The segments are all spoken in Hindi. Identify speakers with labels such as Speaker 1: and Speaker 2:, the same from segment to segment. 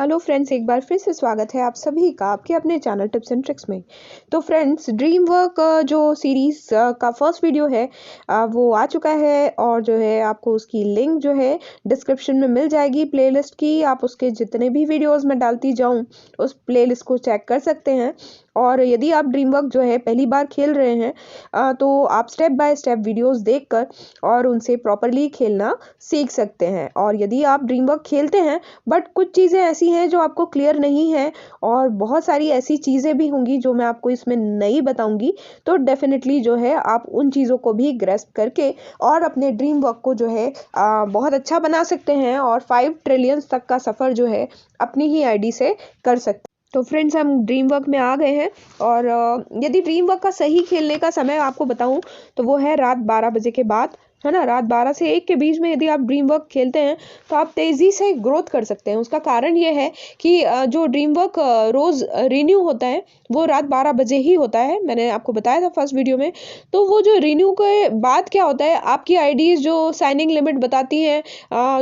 Speaker 1: हेलो फ्रेंड्स, एक बार फिर से स्वागत है आप सभी का आपके अपने चैनल टिप्स एंड ट्रिक्स में। तो फ्रेंड्स, ड्रीम वर्क जो सीरीज का फर्स्ट वीडियो है वो आ चुका है और जो है आपको उसकी लिंक जो है डिस्क्रिप्शन में मिल जाएगी प्लेलिस्ट की। आप उसके जितने भी वीडियोस मैं डालती जाऊं उस प्लेलिस्ट को चेक कर सकते हैं। और यदि आप ड्रीम वर्क जो है पहली बार खेल रहे हैं तो आप स्टेप बाय स्टेप वीडियोस देखकर और उनसे प्रॉपरली खेलना सीख सकते हैं। और यदि आप ड्रीम वर्क खेलते हैं बट कुछ चीज़ें ऐसी हैं जो आपको क्लियर नहीं है और बहुत सारी ऐसी चीज़ें भी होंगी जो मैं आपको इसमें नहीं बताऊंगी, तो डेफिनेटली जो है आप उन चीज़ों को भी ग्रेस्प करके और अपने ड्रीम वर्क को जो है बहुत अच्छा बना सकते हैं और 5 ट्रिलियन तक का सफ़र जो है अपनी ही आईडी से कर सकते हैं। तो फ्रेंड्स, हम ड्रीम वर्क में आ गए हैं और यदि ड्रीम वर्क का सही खेलने का समय आपको बताऊं तो वो है रात 12 बजे के बाद, है ना। रात 12 से 1 के बीच में यदि आप ड्रीम वर्क खेलते हैं तो आप तेज़ी से ग्रोथ कर सकते हैं। उसका कारण ये है कि जो ड्रीम वर्क रोज़ रिन्यू होता है वो रात 12 बजे ही होता है। मैंने आपको बताया था फर्स्ट वीडियो में। तो वो जो रिन्यू के बाद क्या होता है, आपकी आईडीज़ जो साइनिंग लिमिट बताती हैं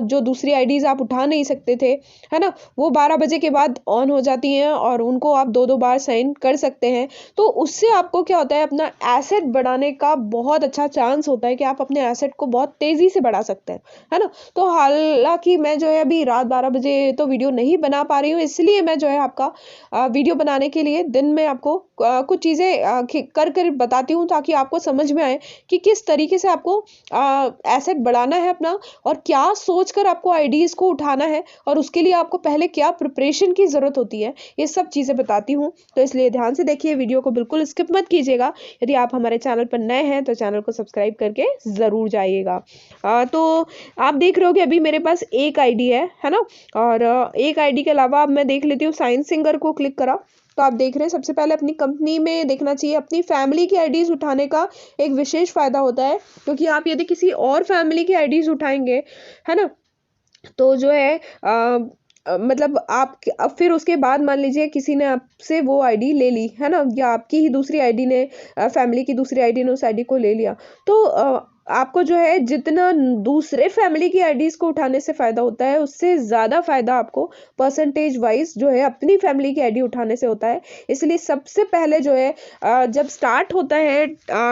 Speaker 1: जो दूसरी आईडीज़ आप उठा नहीं सकते थे, है ना, वो 12 बजे के बाद ऑन हो जाती हैं और उनको आप 2-2 बार साइन कर सकते हैं। तो उससे आपको क्या होता है, अपना एसेट बढ़ाने का बहुत अच्छा चांस होता है कि आप अपने एसेट को बहुत तेज़ी से बढ़ा सकते हैं, है ना। तो हालांकि मैं जो है अभी रात 12 बजे तो वीडियो नहीं बना पा रही हूँ, इसलिए मैं जो है आपका वीडियो बनाने के लिए दिन में आपको कुछ चीज़ें कर कर बताती हूँ ताकि आपको समझ में आए कि किस तरीके से आपको एसेट बढ़ाना है अपना और क्या सोचकर आपको आईडीज़ को उठाना है और उसके लिए आपको पहले क्या प्रिपरेशन की ज़रूरत होती है, ये सब चीज़ें बताती हूँ। तो इसलिए ध्यान से देखिए, वीडियो को बिल्कुल स्किप मत कीजिएगा। यदि आप हमारे चैनल पर नए हैं तो चैनल को सब्सक्राइब करके ज़रूर जाइएगा। तो आप देख रहे हो कि अभी मेरे पास एक आईडी है ना। और एक आईडी के अलावा अब मैं देख लेती हूँ, साइंस सिंगर को क्लिक करा तो आप देख रहे हैं सबसे पहले अपनी कंपनी में देखना चाहिए। अपनी फैमिली की आईडीज़ उठाने का एक विशेष फ़ायदा होता है, क्योंकि आप यदि किसी और फैमिली की आईडीज़ उठाएंगे, है ना, तो जो है मतलब आप अब फिर उसके बाद मान लीजिए किसी ने आपसे वो आईडी ले ली, है ना, या आपकी ही दूसरी आईडी ने फैमिली की दूसरी आईडी ने उस आईडी को ले लिया, तो आपको जो है जितना दूसरे फैमिली की आईडीज़ को उठाने से फ़ायदा होता है उससे ज़्यादा फ़ायदा आपको परसेंटेज वाइज जो है अपनी फैमिली की आईडी उठाने से होता है। इसलिए सबसे पहले जो है जब स्टार्ट होता है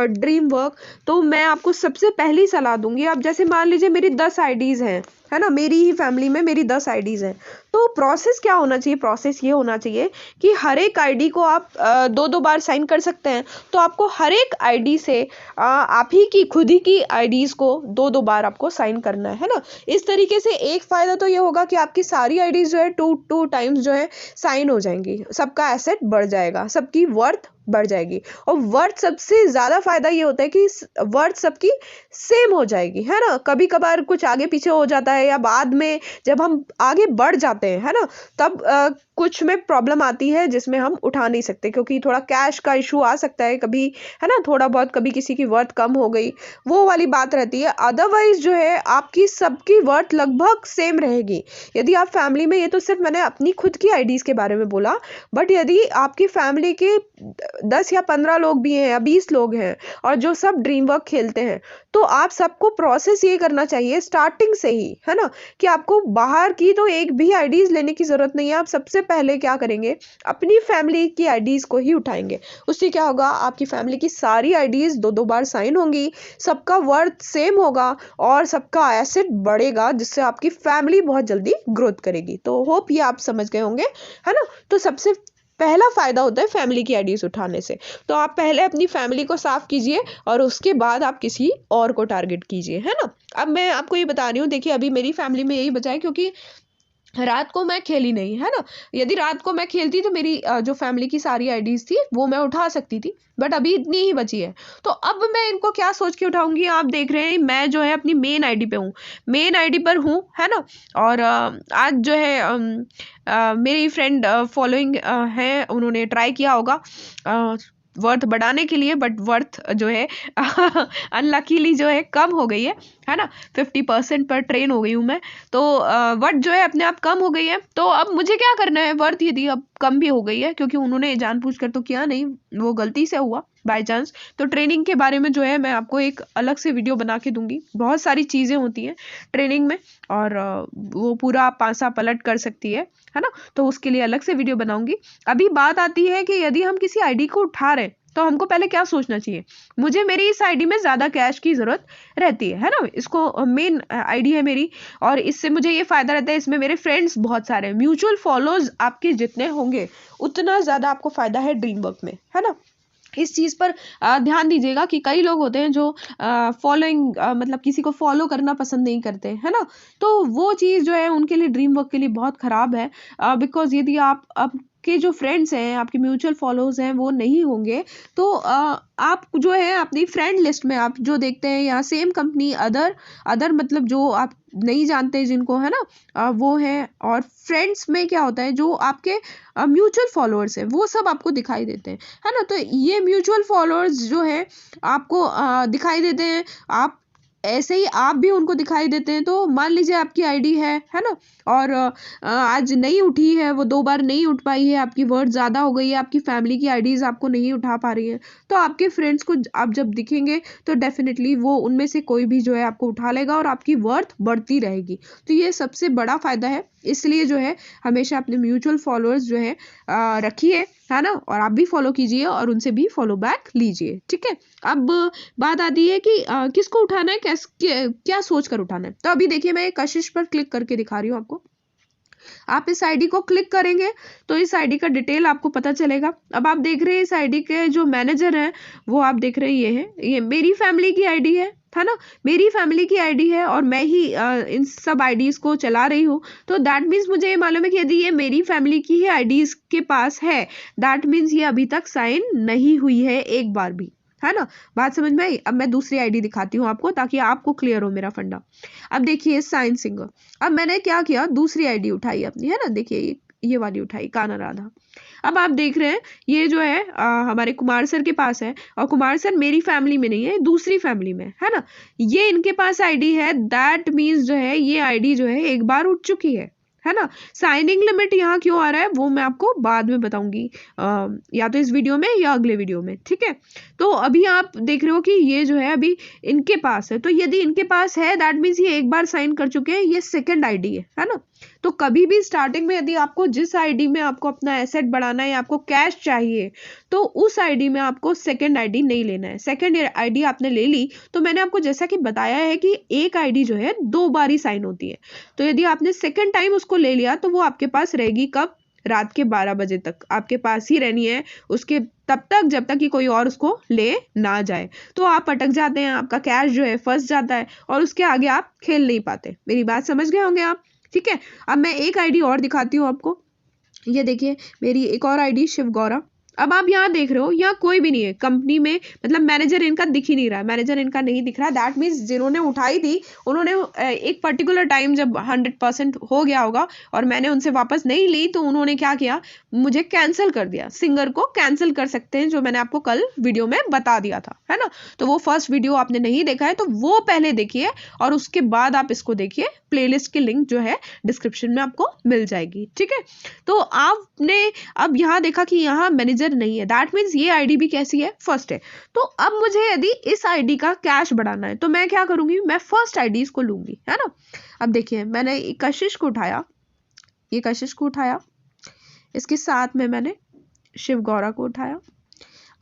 Speaker 1: ड्रीम वर्क, तो मैं आपको सबसे पहली सलाह दूंगी। आप जैसे मान लीजिए मेरी 10 आईडीज़ हैं, है ना, मेरी ही फैमिली में मेरी 10 आईडीज़ हैं। तो प्रोसेस क्या होना चाहिए, प्रोसेस ये होना चाहिए कि हर एक आईडी को आप 2-2 बार साइन कर सकते हैं। तो आपको हर एक आईडी से आप ही की खुद ही की आईडीज़ को 2-2 बार आपको साइन करना है ना। इस तरीके से एक फ़ायदा तो ये होगा कि आपकी सारी आईडीज़ जो है 2 टाइम्स जो है साइन हो जाएंगी, सबका एसेट बढ़ जाएगा, सबकी वर्थ बढ़ जाएगी। और वर्थ सबसे ज़्यादा फायदा ये होता है कि वर्थ सबकी सेम हो जाएगी, है ना। कभी कभार कुछ आगे पीछे हो जाता है या बाद में जब हम आगे बढ़ जाते हैं, है ना, तब कुछ में प्रॉब्लम आती है जिसमें हम उठा नहीं सकते, क्योंकि थोड़ा कैश का इशू आ सकता है कभी, है ना, थोड़ा बहुत कभी किसी की वर्थ कम हो गई, वो वाली बात रहती है। अदरवाइज जो है आपकी सबकी वर्थ लगभग सेम रहेगी। यदि आप फैमिली में, ये तो सिर्फ मैंने अपनी खुद की आईडीज़ के बारे में बोला, बट यदि आपकी फैमिली के 10 या 15 लोग भी हैं या 20 लोग हैं और जो सब ड्रीम वर्क खेलते हैं, तो आप सबको प्रोसेस ये करना चाहिए स्टार्टिंग से ही, है ना, कि आपको बाहर की तो एक भी आईडीज़ लेने की ज़रूरत नहीं है। आप सबसे पहले क्या करेंगे, अपनी फैमिली की आईडीज़ को ही उठाएंगे। उससे क्या होगा, आपकी फैमिली की सारी आईडीज़ 2-2 बार साइन होंगी, सबका वर्थ सेम होगा और सबका एसेट बढ़ेगा, जिससे आपकी फैमिली बहुत जल्दी ग्रोथ करेगी। तो होप ये आप समझ गए होंगे, है ना। तो सबसे पहला फायदा होता है फैमिली की आईडीज उठाने से। तो आप पहले अपनी फैमिली को साफ कीजिए और उसके बाद आप किसी और को टारगेट कीजिए, है ना। अब मैं आपको ये बता रही हूँ, देखिए अभी मेरी फैमिली में यही बचा है, क्योंकि रात को मैं खेली नहीं, है ना। यदि रात को मैं खेलती तो मेरी जो फैमिली की सारी आईडीज थी वो मैं उठा सकती थी, बट अभी इतनी ही बची है। तो अब मैं इनको क्या सोच के उठाऊंगी, आप देख रहे हैं मैं जो है अपनी मेन आईडी पे हूँ, मेन आईडी पर हूँ, है ना। और आज जो है मेरी फ्रेंड फॉलोइंग है, उन्होंने ट्राई किया होगा वर्थ बढ़ाने के लिए, बट वर्थ जो है अनलकीली जो है कम हो गई है। है ना, 50% पर ट्रेन हो गई हूँ मैं। तो वर्थ जो है अपने आप कम हो गई है। तो अब मुझे क्या करना है, वर्थ यदि अब कम भी हो गई है, क्योंकि उन्होंने जानबूझकर तो किया नहीं, वो गलती से हुआ बाय चांस। तो ट्रेनिंग के बारे में जो है मैं आपको एक अलग से वीडियो बना के दूंगी। बहुत सारी चीज़ें होती हैं ट्रेनिंग में, और वो पूरा पासा पलट कर सकती है ना। तो उसके लिए अलग से वीडियो बनाऊंगी। अभी बात आती है कि यदि हम किसी आईडी को उठा रहे हैं तो हमको पहले क्या सोचना चाहिए। मुझे मेरी इस आईडी में ज़्यादा कैश की ज़रूरत रहती है ना। इसको मेन आईडी है मेरी, और इससे मुझे ये फ़ायदा रहता है, इसमें मेरे फ्रेंड्स बहुत सारे हैं। म्यूचुअल फॉलोअर्स आपके जितने होंगे उतना ज़्यादा आपको फ़ायदा है ड्रीम वर्क में, है ना। इस चीज़ पर ध्यान दीजिएगा कि कई लोग होते हैं जो फॉलोइंग मतलब किसी को फॉलो करना पसंद नहीं करते, है ना। तो वो चीज़ जो है उनके लिए, ड्रीम वर्क के लिए बहुत ख़राब है। बिकॉज यदि आप के जो फ्रेंड्स हैं, आपके म्यूचुअल फॉलोअर्स हैं, वो नहीं होंगे तो आप जो है अपनी फ्रेंड लिस्ट में आप जो देखते हैं, या सेम कंपनी अदर मतलब जो आप नहीं जानते जिनको, है ना, वो है। और फ्रेंड्स में क्या होता है, जो आपके म्यूचुअल फॉलोअर्स हैं वो सब आपको दिखाई देते हैं, है ना। तो ये म्यूचुअल फॉलोअर्स जो है आपको दिखाई देते हैं, आप ऐसे ही आप भी उनको दिखाई देते हैं। तो मान लीजिए आपकी आईडी है ना, और आज नहीं उठी है, वो 2 बार नहीं उठ पाई है, आपकी वर्थ ज़्यादा हो गई है, आपकी फैमिली की आईडीज़ आपको नहीं उठा पा रही है, तो आपके फ्रेंड्स को आप जब दिखेंगे तो डेफिनेटली वो उनमें से कोई भी जो है आपको उठा लेगा और आपकी वर्थ बढ़ती रहेगी। तो ये सबसे बड़ा फ़ायदा है। इसलिए जो है हमेशा अपने म्यूचुअल फॉलोअर्स जो है रखिए, है ना, और आप भी फॉलो कीजिए और उनसे भी फॉलो बैक लीजिए, ठीक है। अब बात आती है कि किसको उठाना है, क्या सोच कर उठाना है। तो अभी देखिए मैं कशिश पर क्लिक करके दिखा रही हूँ आपको। आप इस आईडी को क्लिक करेंगे तो इस आईडी का डिटेल आपको पता चलेगा। अब आप देख रहे हैं इस आईडी के जो मैनेजर हैं वो आप देख रहे हैं, ये है, ये मेरी फैमिली की आईडी है ना। मेरी फैमिली की आईडी है और मैं ही इन सब आईडीज को चला रही हूँ। तो दैट मीन्स मुझे ये मालूम है कि यदि ये मेरी फैमिली की ही आईडीज के पास है, दैट मीन्स ये अभी तक साइन नहीं हुई है एक बार भी, है ना। बात समझ में आई। अब मैं दूसरी आईडी दिखाती हूँ आपको ताकि आपको क्लियर हो मेरा फंडा। अब देखिए साइन सिंगर। अब मैंने क्या किया, दूसरी आईडी उठाई अपनी, है ना। देखिए ये वाली उठाई, काना राधा। अब आप देख रहे हैं ये जो है हमारे कुमार सर के पास है, और कुमार सर मेरी फैमिली में नहीं है, दूसरी फैमिली में, है ना। ये इनके पास आईडी है, दैट मीन्स जो है ये आईडी जो है एक बार उठ चुकी है ना। साइनिंग लिमिट यहाँ क्यों आ रहा है वो मैं आपको बाद में बताऊंगी, या तो इस वीडियो में या अगले वीडियो में, ठीक है। तो अभी आप देख रहे हो कि ये जो है अभी इनके पास है। तो यदि इनके पास है दैट मीन्स ये एक बार साइन कर चुके हैं, ये सेकंड आईडी है ना। तो कभी भी स्टार्टिंग में यदि आपको जिस आईडी में आपको अपना एसेट बढ़ाना है, आपको कैश चाहिए, तो उस आईडी में आपको सेकंड आईडी नहीं लेना है। सेकंड आईडी आपने ले ली तो मैंने आपको जैसा कि बताया है कि एक आईडी जो है 2 बार ही साइन होती है। तो यदि आपने सेकंड टाइम उसको ले लिया तो वो आपके पास रहेगी कब, रात के 12 बजे तक आपके पास ही रहनी है, उसके तब तक जब तक कि कोई और उसको ले ना जाए। तो आप अटक जाते हैं, आपका कैश जो है फंस जाता है और उसके आगे आप खेल नहीं पाते। मेरी बात समझ गए होंगे आप, ठीक है। अब मैं एक आईडी और दिखाती हूँ आपको। ये देखिए मेरी एक और आईडी शिव गौरव। अब आप यहाँ देख रहे हो यहाँ कोई भी नहीं है कंपनी में, मतलब मैनेजर इनका दिख ही नहीं रहा है, मैनेजर इनका नहीं दिख रहा। दैट मीन्स जिन्होंने उठाई थी उन्होंने एक पर्टिकुलर टाइम जब 100% हो गया होगा और मैंने उनसे वापस नहीं ली तो उन्होंने क्या किया, मुझे कैंसिल कर दिया। सिंगर को कैंसिल कर सकते हैं, जो मैंने आपको कल वीडियो में बता दिया था, है ना। तो वो फर्स्ट वीडियो आपने नहीं देखा है तो वो पहले देखिए और उसके बाद आप इसको देखिए। प्लेलिस्ट की लिंक जो है डिस्क्रिप्शन में आपको मिल जाएगी, ठीक है। तो आपने अब यहाँ देखा कि यहाँ मैनेजर नहीं है, दैट मीन्स ये आईडी भी कैसी है, फर्स्ट है। तो अब मुझे यदि इस आईडी का कैश बढ़ाना है तो मैं क्या करूंगी, मैं फर्स्ट आईडी इसको लूंगी, है ना। अब देखिए मैंने कशिश को उठाया, ये कशिश को उठाया, इसके साथ में मैंने शिव गौरा को उठाया।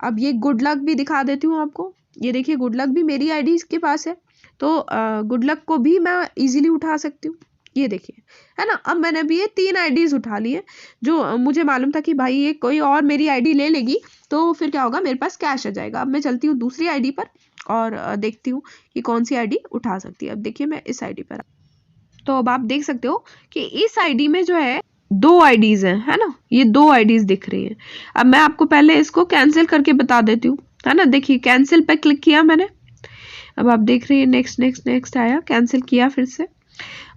Speaker 1: अब ये गुड लक भी दिखा देती हूँ आपको। ये देखिए गुड लक भी मेरी आईडी इसके पास है, तो गुड लक को भी मैं इजीली उठा सकती हूँ। ये देखिए, है ना। अब मैंने भी ये 3 आईडीज उठा ली है, जो मुझे मालूम था कि भाई ये कोई और मेरी आईडी ले लेगी तो फिर क्या होगा, मेरे पास कैश आ जाएगा। अब मैं चलती हूँ दूसरी आईडी पर और देखती हूँ कि कौन सी आईडी उठा सकती है। अब देखिए मैं इस आईडी पर, तो अब आप देख सकते हो कि इस आईडी में जो है 2 आईडीज हैं, है ना। ये 2 आईडीज दिख रही हैं। अब मैं आपको पहले इसको कैंसिल करके बता देती हूँ, है ना। देखिए कैंसिल पे क्लिक किया मैंने, अब आप देख रही है नेक्स्ट नेक्स्ट नेक्स्ट आया, कैंसिल किया फिर से।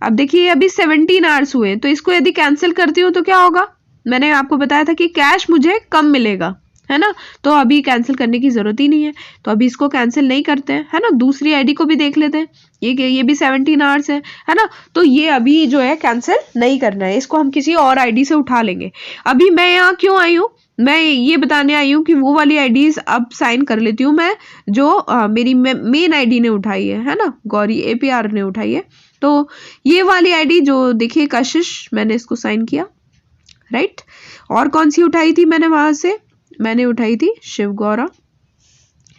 Speaker 1: अब देखिए अभी 17 आवर्स हुए, तो इसको यदि कैंसिल करती हूँ तो क्या होगा, मैंने आपको बताया था कि कैश मुझे कम मिलेगा, है ना। तो अभी कैंसिल करने की जरूरत ही नहीं है, तो अभी इसको कैंसिल नहीं करते हैं, है ना। दूसरी आईडी को भी देख लेते हैं, ये भी 17 आवर्स है ना। तो ये अभी जो है कैंसिल नहीं करना है, इसको हम किसी और आईडी से उठा लेंगे। अभी मैं यहाँ क्यों आई हूँ, मैं ये बताने आई हूँ कि वो वाली आईडीज अब साइन कर लेती हूँ मैं, जो मेरी मेन आईडी ने उठाई है ना, गौरी APR ने उठाई है। तो ये वाली आईडी जो देखिए कशिश, मैंने इसको साइन किया, राइट। और कौन सी उठाई थी मैंने वहां से, मैंने उठाई थी शिव गौरा,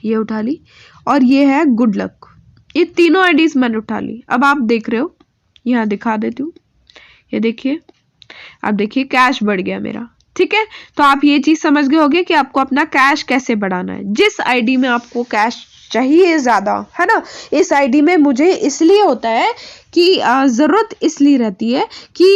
Speaker 1: ये उठा ली। और ये है गुड लक, ये तीनों आईडीज मैंने उठा ली। अब आप देख रहे हो, यहाँ दिखा देती हूँ, ये देखिए, अब देखिए कैश बढ़ गया मेरा, ठीक है। तो आप ये चीज समझ गए होंगे कि आपको अपना कैश कैसे बढ़ाना है। जिस आईडी में आपको कैश चाहिए ज्यादा, है ना, इस आईडी में मुझे इसलिए होता है कि जरूरत इसलिए रहती है कि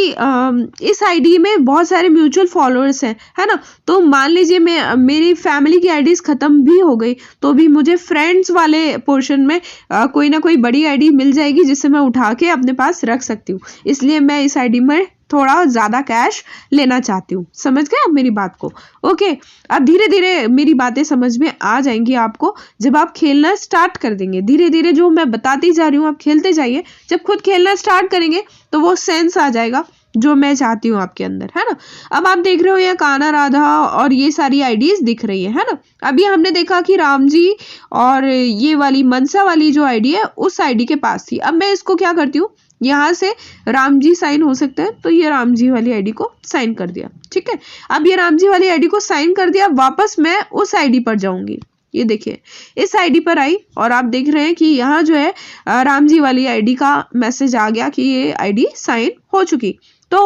Speaker 1: इस आईडी में बहुत सारे म्यूचुअल फॉलोअर्स हैं, है ना। तो मान लीजिए मैं मेरी फैमिली की आईडीज खत्म भी हो गई तो भी मुझे फ्रेंड्स वाले पोर्शन में कोई ना कोई बड़ी आईडी मिल जाएगी जिससे मैं उठा के अपने पास रख सकती हूँ। इसलिए मैं इस आईडी में थोड़ा ज्यादा कैश लेना चाहती हूँ। समझ गए आप मेरी बात को? ओके, अब धीरे धीरे मेरी बातें समझ में आ जाएंगी आपको जब आप खेलना स्टार्ट कर देंगे। धीरे धीरे जो मैं बताती जा रही हूँ आप खेलते जाइए, जब खुद खेलना स्टार्ट करेंगे तो वो सेंस आ जाएगा जो मैं चाहती हूँ आपके अंदर, है ना। अब आप देख रहे हो ये कान्हा राधा और ये सारी आईडीज दिख रही है ना। अभी हमने देखा कि राम जी और ये वाली मनसा वाली जो आईडी है उस आईडी के पास थी। अब मैं इसको क्या करती हूँ, यहाँ से राम जी साइन हो सकते हैं, तो ये राम जी वाली आईडी को साइन कर दिया, ठीक है। अब ये राम जी वाली आईडी को साइन कर दिया, वापस मैं उस आईडी पर जाऊंगी। ये देखिए इस आईडी पर आई और आप देख रहे हैं कि यहाँ जो है राम जी वाली आईडी का मैसेज आ गया कि ये आईडी साइन हो चुकी। तो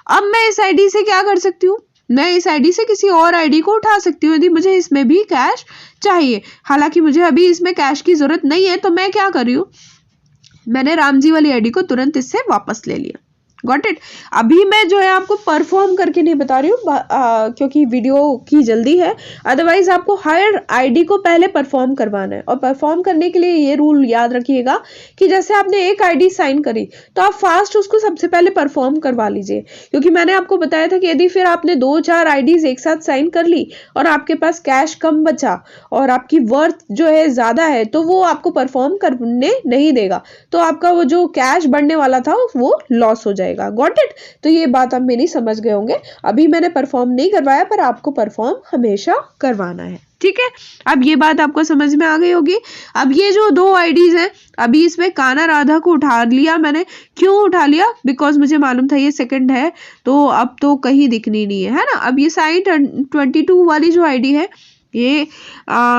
Speaker 1: अब मैं इस आईडी से क्या कर सकती हूँ, मैं इस आईडी से किसी और आईडी को उठा सकती हूँ यदि मुझे इसमें भी कैश चाहिए। हालांकि मुझे अभी इसमें कैश की जरूरत नहीं है, तो मैं क्या कर रही हूँ, मैंने राम जी वाली आईडी को तुरंत इससे वापस ले लिया। Got it. अभी मैं जो है आपको परफॉर्म करके नहीं बता रही हूँ क्योंकि वीडियो की जल्दी है, अदरवाइज आपको हर आईडी को पहले परफॉर्म करवाना है। और परफॉर्म करने के लिए ये रूल याद रखिएगा कि जैसे आपने एक आईडी साइन करी तो आप फास्ट उसको सबसे पहले परफॉर्म करवा लीजिए, क्योंकि मैंने आपको बताया था कि यदि फिर आपने 2-4 आईडीज एक साथ साइन कर ली और आपके पास कैश कम बचा और आपकी वर्थ जो है ज्यादा है तो वो आपको परफॉर्म करने नहीं देगा, तो आपका वो जो कैश बढ़ने वाला था वो लॉस हो जाएगा। Got it. तो ये बात आप मेरी समझ गए होंगे। अभी मैंने परफॉर्म नहीं करवाया, पर आपको परफॉर्म हमेशा करवाना है, ठीक है। अब ये बात आपको समझ में आ गई होगी। अब ये जो 2 आईडीज हैं, अभी इसमें कान्हा राधा को उठा लिया मैंने। क्यों उठा लिया? बिकॉज मुझे मालूम था ये सेकंड है, तो अब तो कहीं दिखनी नहीं है ना। अब ये साइन 22 वाली जो आईडी है, ये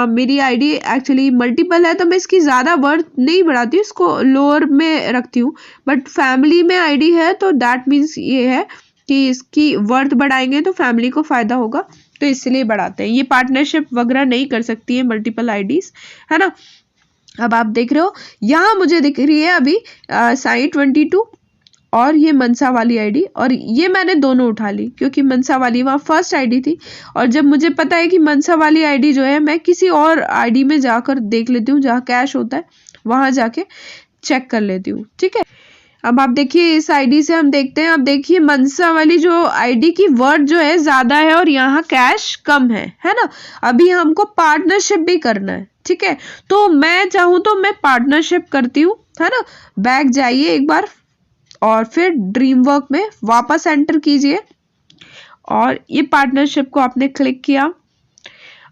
Speaker 1: मेरी आईडी एक्चुअली मल्टीपल है, तो मैं इसकी ज़्यादा वर्थ नहीं बढ़ाती हूँ, इसको लोअर में रखती हूँ। बट फैमिली में आईडी है तो दैट मीन्स ये है कि इसकी वर्थ बढ़ाएंगे तो फैमिली को फ़ायदा होगा, तो इसलिए बढ़ाते हैं। ये पार्टनरशिप वगैरह नहीं कर सकती है मल्टीपल आईडीज, है ना। अब आप देख रहे हो यहाँ मुझे दिख रही है अभी साइन 22 और ये मनसा वाली आईडी, और ये मैंने दोनों उठा ली क्योंकि मनसा वाली वहाँ फर्स्ट आईडी थी। और जब मुझे पता है कि मनसा वाली आईडी जो है मैं किसी और आईडी में जाकर देख लेती हूँ जहाँ कैश होता है, वहाँ जाके चेक कर लेती हूँ, ठीक है। अब आप देखिए इस आईडी से हम देखते हैं। अब देखिए मनसा वाली जो आईडी की वर्थ जो है ज्यादा है और यहाँ कैश कम है ना। अभी हमको पार्टनरशिप भी करना है, ठीक है। तो मैं चाहूँ तो मैं पार्टनरशिप करती हूँ, है ना। बैक जाइए एक बार और फिर ड्रीम वर्क में वापस एंटर कीजिए और ये पार्टनरशिप को आपने क्लिक किया।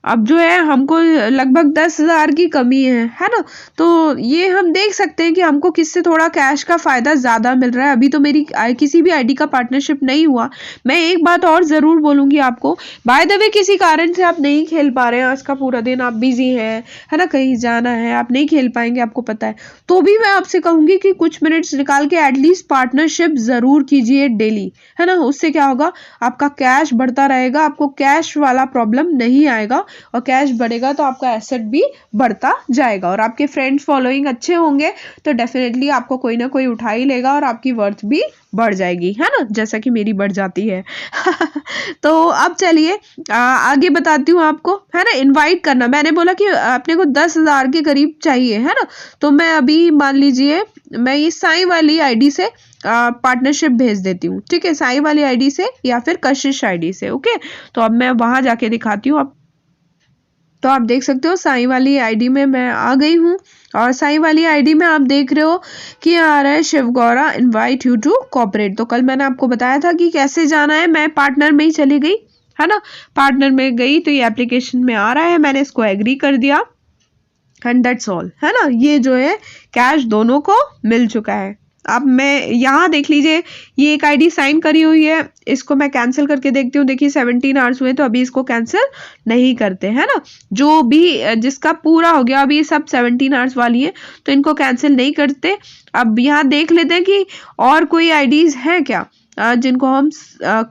Speaker 1: अब जो है हमको लगभग 10,000 की कमी है ना। तो ये हम देख सकते हैं कि हमको किससे थोड़ा कैश का फायदा ज्यादा मिल रहा है। अभी तो मेरी किसी भी आईडी का पार्टनरशिप नहीं हुआ। मैं एक बात और जरूर बोलूंगी आपको, बाय द वे किसी कारण से आप नहीं खेल पा रहे हैं, आज का पूरा दिन आप बिजी है ना, कहीं जाना है, आप नहीं खेल पाएंगे, आपको पता है, तो भी मैं आपसे कहूंगी कि कुछ मिनट्स निकाल के एटलीस्ट पार्टनरशिप जरूर कीजिए डेली, है ना। उससे क्या होगा, आपका कैश बढ़ता रहेगा, आपको कैश वाला प्रॉब्लम नहीं आएगा, और कैश बढ़ेगा तो आपका एसेट भी बढ़ता जाएगा। और आपके फ्रेंड्स फॉलोइंग अच्छे होंगे तो डेफिनेटली आपको कोई ना कोई उठा ही लेगा और आपकी वर्थ भी बढ़ जाएगी, है ना, जैसा कि मेरी बढ़ जाती है। तो अब चलिए आगे बताती हूँ आपको, है ना। इनवाइट करना, मैंने बोला कि अपने को 10,000 के करीब चाहिए, है ना। तो मैं अभी मान लीजिए मैं ये साई वाली आईडी से पार्टनरशिप भेज देती हूँ, ठीक है, साई वाली आईडी से या फिर कशिश आईडी से। ओके, तो अब मैं वहां जाके दिखाती हूँ। अब तो आप देख सकते हो साई वाली आईडी में मैं आ गई हूँ, और साई वाली आईडी में आप देख रहे हो कि आ रहा है Shiv Gaura invite you to cooperate. तो कल मैंने आपको बताया था कि कैसे जाना है, मैं पार्टनर में ही चली गई है ना, पार्टनर में गई तो ये एप्लीकेशन में आ रहा है, मैंने इसको एग्री कर दिया एंड दैट्स ऑल है ना। ये जो है कैश दोनों को मिल चुका है। अब मैं यहाँ देख लीजिए, ये एक आईडी साइन करी हुई है, इसको मैं कैंसिल करके देखती हूँ। देखिए 17 आवर्स हुए तो अभी इसको कैंसिल नहीं करते है ना, जो भी जिसका पूरा हो गया, अभी ये सब 17 आवर्स वाली है तो इनको कैंसिल नहीं करते। अब यहाँ देख लेते हैं कि और कोई आईडीज हैं क्या जिनको हम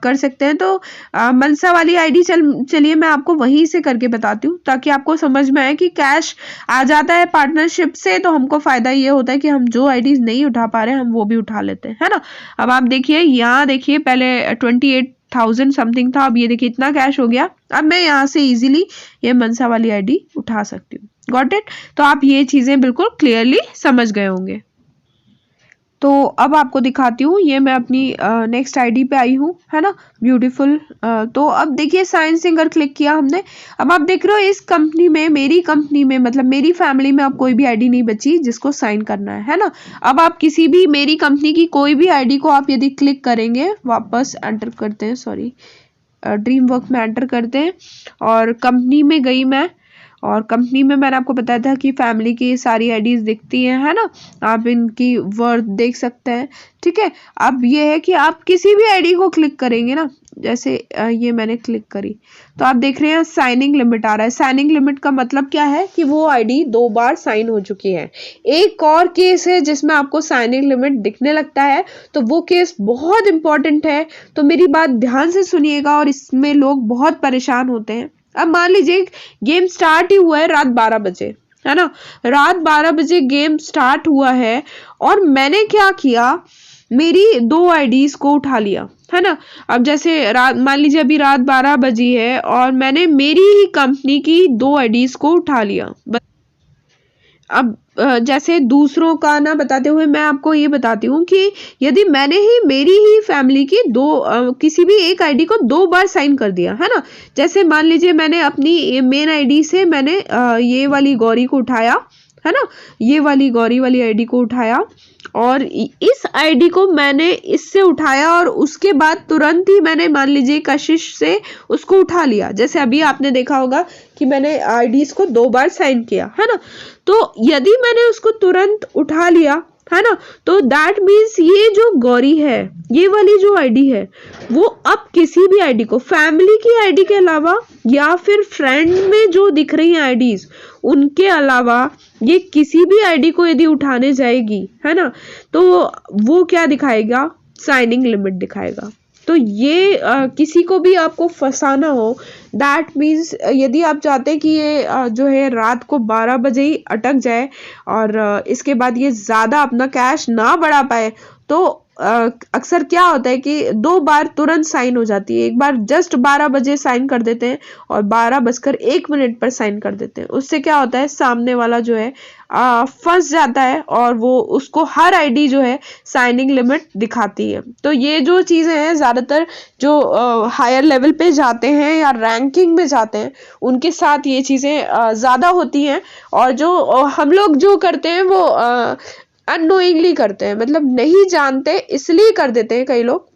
Speaker 1: कर सकते हैं। तो मनसा वाली आईडी चलिए मैं आपको वहीं से करके बताती हूँ, ताकि आपको समझ में आए कि कैश आ जाता है पार्टनरशिप से तो हमको फायदा ये होता है कि हम जो आईडीज नहीं उठा पा रहे हैं हम वो भी उठा लेते हैं है ना। अब आप देखिए यहाँ देखिए पहले 28,000 समथिंग था, अब ये देखिए इतना कैश हो गया। अब मैं यहाँ से इजीली ये मनसा वाली आईडी उठा सकती हूँ। Got it. तो आप ये चीजें बिल्कुल क्लियरली समझ गए होंगे। तो अब आपको दिखाती हूँ, ये मैं अपनी नेक्स्ट आईडी पे आई हूँ है ना, ब्यूटीफुल। तो अब देखिए साइन सिंगर क्लिक किया हमने। अब आप देख रहे हो इस कंपनी में, मेरी कंपनी में, मतलब मेरी फैमिली में अब कोई भी आईडी नहीं बची जिसको साइन करना है ना। अब आप किसी भी मेरी कंपनी की कोई भी आईडी को आप यदि क्लिक करेंगे, वापस एंटर करते हैं, सॉरी ड्रीम वर्क में एंटर करते हैं और कंपनी में गई मैं, और कंपनी में मैंने आपको बताया था कि फैमिली की सारी आईडीज दिखती हैं है ना, आप इनकी वर्थ देख सकते हैं। ठीक है, अब ये है कि आप किसी भी आईडी को क्लिक करेंगे ना, जैसे ये मैंने क्लिक करी तो आप देख रहे हैं साइनिंग लिमिट आ रहा है। साइनिंग लिमिट का मतलब क्या है कि वो आईडी 2 बार साइन हो चुकी है। एक और केस है जिसमें आपको साइनिंग लिमिट दिखने लगता है, तो वो केस बहुत इंपॉर्टेंट है, तो मेरी बात ध्यान से सुनिएगा, और इसमें लोग बहुत परेशान होते हैं। अब मान लीजिए गेम स्टार्ट ही हुआ है रात 12 बजे है ना, रात 12 बजे गेम स्टार्ट हुआ है और मैंने क्या किया, मेरी 2 आईडीज को उठा लिया है ना। अब जैसे रात, मान लीजिए अभी रात 12 बजी है और मैंने मेरी ही कंपनी की 2 आईडीज को उठा लिया। अब जैसे दूसरों का ना बताते हुए मैं आपको ये बताती हूँ कि यदि मैंने ही मेरी ही फैमिली की किसी भी एक आईडी को 2 बार साइन कर दिया है ना, जैसे मान लीजिए मैंने अपनी मेन आईडी से मैंने ये वाली गौरी को उठाया है ना, ये वाली गौरी वाली आईडी को उठाया और इस आईडी को मैंने इससे उठाया और उसके बाद तुरंत ही मैंने मान लीजिए कशिश से उसको उठा लिया। जैसे अभी आपने देखा होगा कि मैंने आईडीज को 2 बार साइन किया है ना, तो यदि मैंने उसको तुरंत उठा लिया है ना, तो दैट मीन्स ये जो गौरी है, ये वाली जो आईडी है, वो अब किसी भी आईडी को, फैमिली की आईडी के अलावा या फिर फ्रेंड में जो दिख रही हैं आईडीज उनके अलावा, ये किसी भी आईडी को यदि उठाने जाएगी है ना, तो वो क्या दिखाएगा, साइनिंग लिमिट दिखाएगा। तो ये किसी को भी आपको फंसाना हो, दैट मीन्स यदि आप चाहते हैं कि ये जो है रात को 12 बजे ही अटक जाए और इसके बाद ये ज़्यादा अपना कैश ना बढ़ा पाए, तो अक्सर क्या होता है कि 2 बार तुरंत साइन हो जाती है। एक बार जस्ट 12 बजे साइन कर देते हैं और 12:01 पर साइन कर देते हैं। उससे क्या होता है, सामने वाला जो है फंस जाता है और वो उसको हर आईडी जो है साइनिंग लिमिट दिखाती है। तो ये जो चीज़ें हैं ज़्यादातर जो हायर लेवल पे जाते हैं या रैंकिंग में जाते हैं उनके साथ ये चीज़ें ज़्यादा होती हैं, और जो हम लोग जो करते हैं वो अननोइंगली करते हैं, मतलब नहीं जानते इसलिए कर देते हैं कई लोग।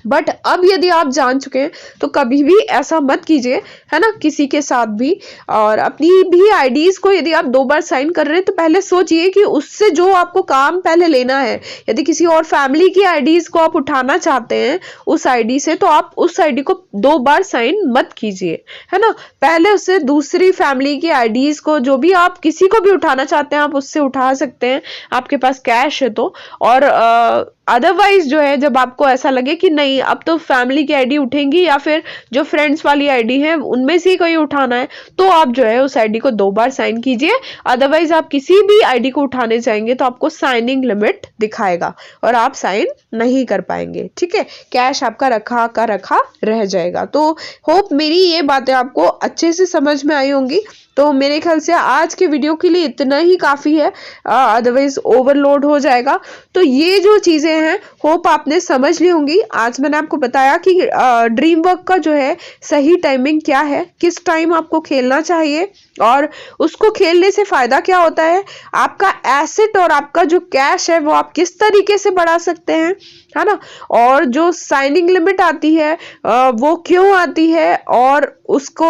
Speaker 1: बट अब यदि आप जान चुके हैं तो कभी भी ऐसा मत कीजिए है ना, किसी के साथ भी। और अपनी भी आईडीज को यदि आप 2 बार साइन कर रहे हैं तो पहले सोचिए कि उससे जो आपको काम पहले लेना है। यदि किसी और फैमिली की आईडीज को आप उठाना चाहते हैं उस आईडी से, तो आप उस आईडी को 2 बार साइन मत कीजिए है ना, पहले उससे दूसरी फैमिली की आईडीज को, जो भी आप किसी को भी उठाना चाहते हैं आप उससे उठा सकते हैं, आपके पास कैश है तो। और अदरवाइज जो है, जब आपको ऐसा लगे कि नहीं अब तो फैमिली की आईडी उठेंगी या फिर जो फ्रेंड्स वाली आईडी है उनमें से ही कोई उठाना है, तो आप जो है उस आईडी को 2 बार साइन कीजिए। अदरवाइज आप किसी भी आईडी को उठाने जाएंगे तो आपको साइनिंग लिमिट दिखाएगा और आप साइन नहीं कर पाएंगे। ठीक है, कैश आपका रखा का रखा रह जाएगा। तो होप मेरी ये बातें आपको अच्छे से समझ में आई होंगी। तो मेरे ख्याल से आज के वीडियो के लिए इतना ही काफ़ी है, अदरवाइज ओवरलोड हो जाएगा। तो ये जो चीज़ें हैं होप आपने समझ ली होंगी। आज मैंने आपको बताया कि ड्रीम वर्क का जो है सही टाइमिंग क्या है, किस टाइम आपको खेलना चाहिए और उसको खेलने से फायदा क्या होता है, आपका एसेट और आपका जो कैश है वो आप किस तरीके से बढ़ा सकते हैं, है ना। और जो साइनिंग लिमिट आती है वो क्यों आती है, और उसको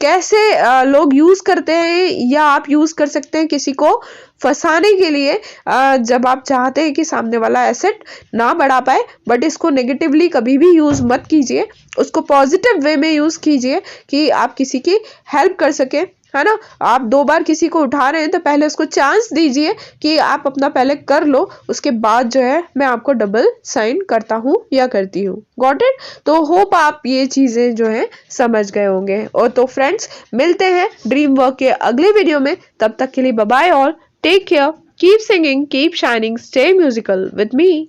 Speaker 1: कैसे लोग यूज करते हैं, या आप यूज कर सकते हैं किसी को फंसाने के लिए, जब आप चाहते हैं कि सामने वाला एसेट ना बढ़ा पाए। बट इसको नेगेटिवली कभी भी यूज मत कीजिए, उसको पॉजिटिव वे में यूज कीजिए कि आप किसी की हेल्प कर सके, है ना। आप 2 बार किसी को उठा रहे हैं तो पहले उसको चांस दीजिए कि आप अपना पहले कर लो, उसके बाद जो है मैं आपको डबल साइन करता हूँ या करती हूँ। Got it. तो होप आप ये चीजें जो है समझ गए होंगे। और तो फ्रेंड्स, मिलते हैं ड्रीम वर्क के अगले वीडियो में, तब तक के लिए बाय बाय, और take care, keep singing, keep shining, stay musical with me.